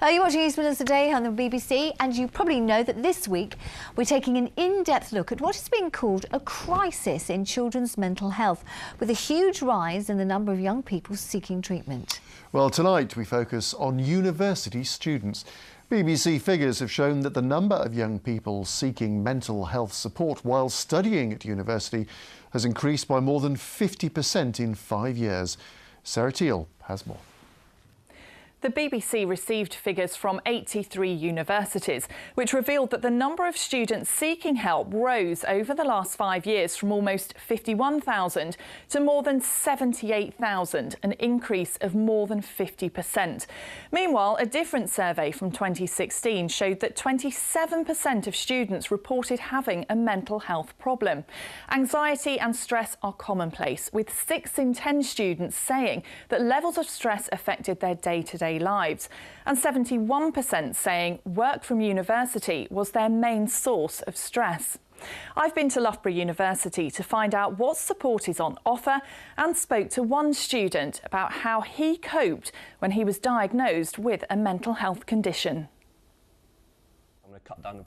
You're watching East Midlands Today on the BBC, and you probably know that this week we're taking an in-depth look at what is being called a crisis in children's mental health, with a huge rise in the number of young people seeking treatment. Well, tonight we focus on university students. BBC figures have shown that the number of young people seeking mental health support while studying at university has increased by more than 50% in 5 years. Sarah Teal has more. The BBC received figures from 83 universities, which revealed that the number of students seeking help rose over the last 5 years from almost 51,000 to more than 78,000, an increase of more than 50%. Meanwhile, a different survey from 2016 showed that 27% of students reported having a mental health problem. Anxiety and stress are commonplace, with 6 in 10 students saying that levels of stress affected their day-to-day lives, and 71% saying work from university was their main source of stress. I've been to Loughborough University to find out what support is on offer and spoke to one student about how he coped when he was diagnosed with a mental health condition.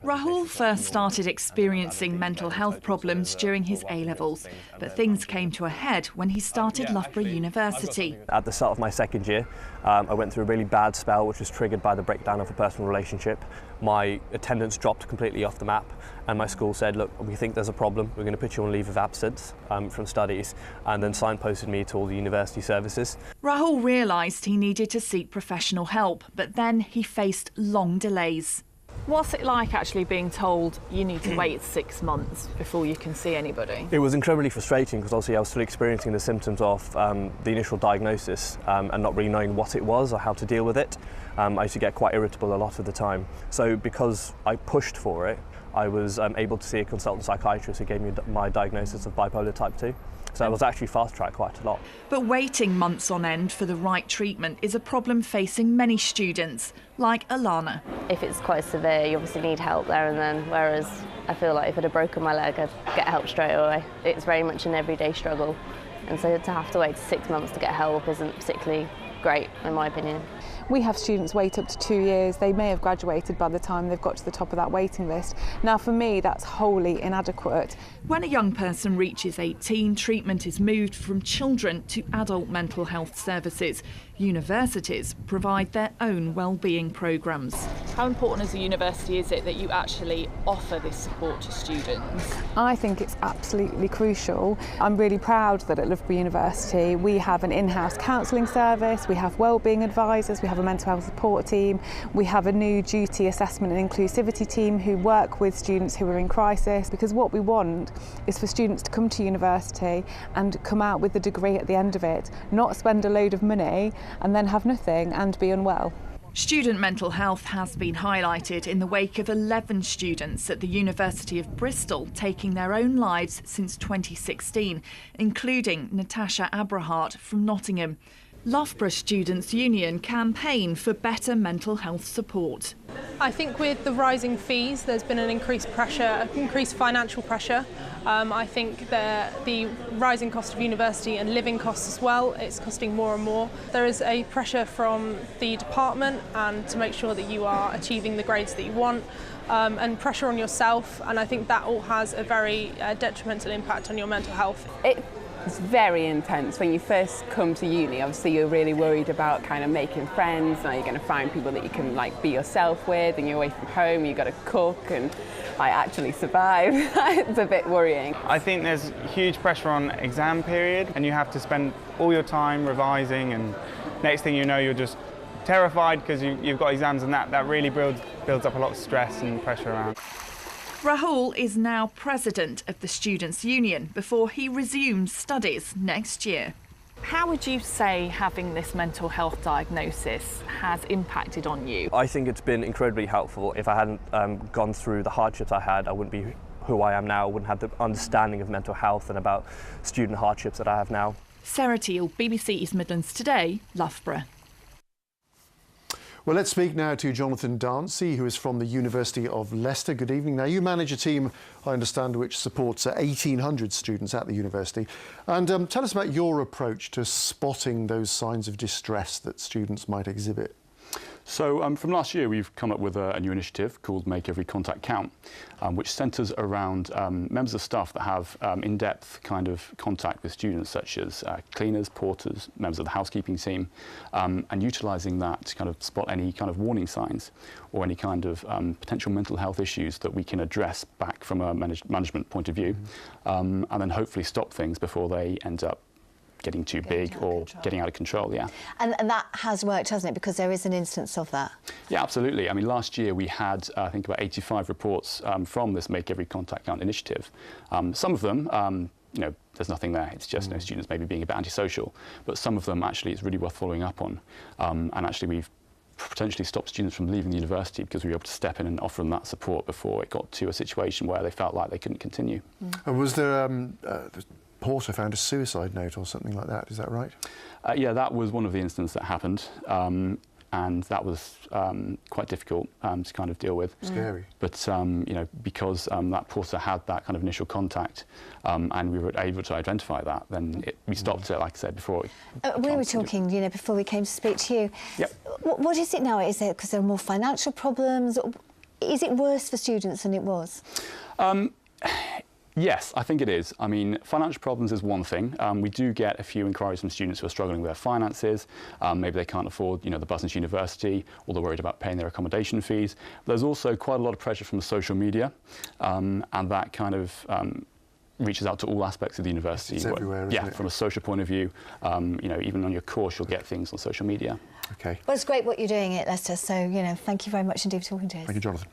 Rahul first started experiencing mental health problems during his A-levels, but things came to a head when he started Loughborough University. At the start of my second year, I went through a really bad spell which was triggered by the breakdown of a personal relationship. My attendance dropped completely off the map, and my school said, look, we think there's a problem, we're going to put you on leave of absence from studies, and then signposted me to all the university services. Rahul realised he needed to seek professional help, but then he faced long delays. What's it like actually being told you need to wait 6 months before you can see anybody? It was incredibly frustrating because obviously I was still experiencing the symptoms of the initial diagnosis and not really knowing what it was or how to deal with it. I used to get quite irritable a lot of the time. So because I pushed for it, I was able to see a consultant psychiatrist who gave me my diagnosis of bipolar type 2. So I was actually fast-tracked quite a lot. But waiting months on end for the right treatment is a problem facing many students, like Alana. If it's quite severe, you obviously need help there and then, whereas I feel like if I'd have broken my leg, I'd get help straight away. It's very much an everyday struggle, and so to have to wait 6 months to get help isn't particularly great, in my opinion. We have students wait up to 2 years. They may have graduated by the time they've got to the top of that waiting list. Now, for me, that's wholly inadequate. When a young person reaches 18, treatment is moved from children to adult mental health services. Universities provide their own wellbeing programmes. How important as a university is it that you actually offer this support to students? I think it's absolutely crucial. I'm really proud that at Loughborough University we have an in-house counselling service, we have wellbeing advisors, we have a mental health support team, we have a new duty assessment and inclusivity team who work with students who are in crisis, because what we want is for students to come to university and come out with a degree at the end of it, not spend a load of money and then have nothing and be unwell. Student mental health has been highlighted in the wake of 11 students at the University of Bristol taking their own lives since 2016, including Natasha Abrahart from Nottingham. Loughborough Students' Union campaign for better mental health support. I think with the rising fees, there's been an increased financial pressure. I think the rising cost of university and living costs as well, it's costing more and more. There is a pressure from the department and to make sure that you are achieving the grades that you want, and pressure on yourself, and I think that all has a very detrimental impact on your mental health. It's very intense. When you first come to uni, obviously you're really worried about kind of making friends. Now you're going to find people that you can be yourself with, and you're away from home, you've got to cook and actually survive. It's a bit worrying. I think there's huge pressure on exam period, and you have to spend all your time revising, and next thing you know you're just terrified because you've got exams, and that really builds up a lot of stress and pressure around. Rahul is now president of the Students' Union before he resumes studies next year. How would you say having this mental health diagnosis has impacted on you? I think it's been incredibly helpful. If I hadn't gone through the hardships I had, I wouldn't be who I am now. I wouldn't have the understanding of mental health and about student hardships that I have now. Sarah Teal, BBC East Midlands Today, Loughborough. Well, let's speak now to Jonathan Darnsey, who is from the University of Leicester. Good evening. Now, you manage a team, I understand, which supports 1,800 students at the university. And tell us about your approach to spotting those signs of distress that students might exhibit. So from last year, we've come up with a new initiative called Make Every Contact Count, which centres around members of staff that have in-depth kind of contact with students, such as cleaners, porters, members of the housekeeping team, and utilising that to kind of spot any kind of warning signs or any kind of potential mental health issues that we can address back from a management point of view, and then hopefully stop things before they end up getting too big or getting out of control, yeah. And that has worked, hasn't it? Because there is an instance of that. Yeah, absolutely. I mean, last year we had, I think, about 85 reports from this Make Every Contact Count initiative. Some of them, you know, there's nothing there. It's just you know, students maybe being a bit antisocial. But some of them, actually, it's really worth following up on. And actually, we've potentially stopped students from leaving the university because we were able to step in and offer them that support before it got to a situation where they felt like they couldn't continue. And was there Porter found a suicide note or something like that, is that right? Yeah, that was one of the incidents that happened, and that was quite difficult to kind of deal with. Scary. But you know, because that Porter had that kind of initial contact, and we were able to identify that, then we stopped it, like I said before. We were talking, you know, before we came to speak to you. Yep. What is it now? Is it because there are more financial problems? Is it worse for students than it was? Yes, I think it is. I mean, financial problems is one thing. We do get a few inquiries from students who are struggling with their finances. Maybe they can't afford, you know, the bus into university, or they're worried about paying their accommodation fees. There's also quite a lot of pressure from social media, and that kind of reaches out to all aspects of the university. It's everywhere, isn't it? From a social point of view, you know, even on your course, you'll get things on social media. Okay. Well, it's great what you're doing at Leicester, so, you know, thank you very much indeed for talking to us. Thank you, Jonathan.